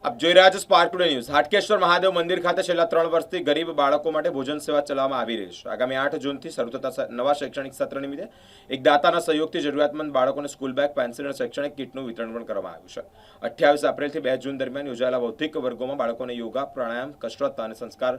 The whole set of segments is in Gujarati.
આપ જોઈ રહ્યા છો spark today news. Hatkeshwar Mahadev મંદિર ખાતે છેલ્લા 3 વર્ષથી ગરીબ બાળકો માટે ભોજન સેવા ચલાવવામાં આવી રહી છે। આગામી 8 જૂનથી શરૂ થતા નવા શૈક્ષણિક સત્ર નિમિત્તે એક દાતાના સહયોગથી જરૂરિયાતમંદ બાળકોને સ્કૂલ બેગ, પેન્સિલ અને શૈક્ષણિક કિટનું વિતરણ પણ કરવામાં આવ્યું છે। 28 એપ્રિલથી 2 જૂન દરમિયાન યોજાયેલા બૌદ્ધિક વર્ગોમાં બાળકોને યોગા, પ્રાણાયામ, કસરત અને સંસ્કાર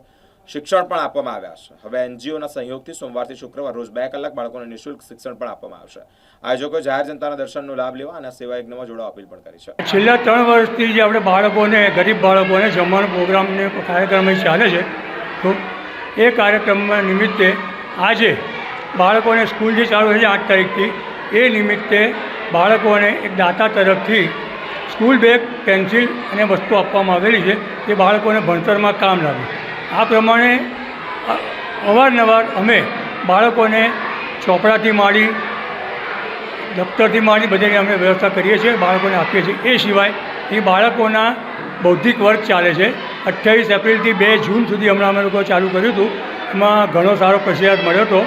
શિક્ષણ પણ આપવામાં આવ્યા છે। હવે એનજીઓના સહયોગથી સોમવારથી શુક્રવાર રોજ 2 કલાક બાળકોને નિઃશુલ્ક શિક્ષણ પણ આપવામાં આવશે। આયોજકોએ જાહેર જનતાના દર્શનનો લાભ લેવા અને સેવા યજ્ઞમાં જોડાવા અપીલ પણ કરી છે। છેલ્લા 3 વર્ષથી જે આપણે બાળકોને, ગરીબ બાળકોને જમવાનો પ્રોગ્રામને કાર્યક્રમ ચાલે છે, તો એ કાર્યક્રમના નિમિત્તે આજે બાળકોને સ્કૂલ જે ચાલુ થઈ છે 8 તારીખથી, એ નિમિત્તે બાળકોને એક દાતા તરફથી સ્કૂલ બેગ, પેન્સિલ અને વસ્તુ આપવામાં આવેલી છે જે બાળકોને ભણતરમાં કામ લાગે। આ પ્રમાણે અવારનવાર અમે બાળકોને ચોપડાથી માંડી, દફતરથી માંડી બધાની અમે વ્યવસ્થા કરીએ છીએ, બાળકોને આપીએ છીએ। એ સિવાય એ બાળકોના બૌદ્ધિક વર્ગ ચાલે છે। 28 એપ્રિલથી 2 જૂન સુધી હમણાં અમે લોકો ચાલુ કર્યું હતું। એમાં ઘણો સારો પ્રતિસાદ મળ્યો હતો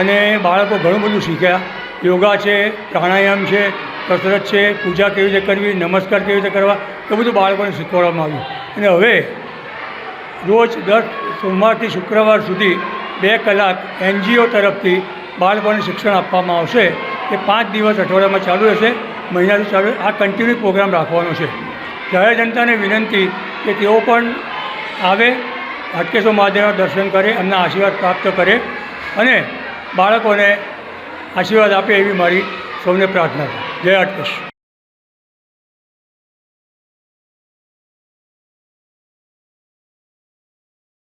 અને બાળકો ઘણું બધું શીખ્યા। યોગા છે, પ્રાણાયામ છે, કસરત છે, પૂજા કેવી રીતે કરવી, નમસ્કાર કેવી રીતે કરવા, એ બધું બાળકોને શીખવાડવામાં આવ્યું। અને હવે રોજ સોમવારથી શુક્રવાર સુધી 2 કલાક એનજીઓ તરફથી બાળકોને શિક્ષણ આપવામાં આવશે। એ 5 દિવસ અઠવાડિયામાં ચાલુ રહેશે, મહિનાથી ચાલુ। આ કન્ટિન્યુ પ્રોગ્રામ રાખવાનો છે। જાહેર જનતાને વિનંતી કે તેઓ પણ આવે, હાટકેશ્વર મહાદેવના દર્શન કરે, એમના આશીર્વાદ પ્રાપ્ત કરે અને બાળકોને આશીર્વાદ આપે એવી મારી સૌને પ્રાર્થના છે। જય હાટકેશ્વર।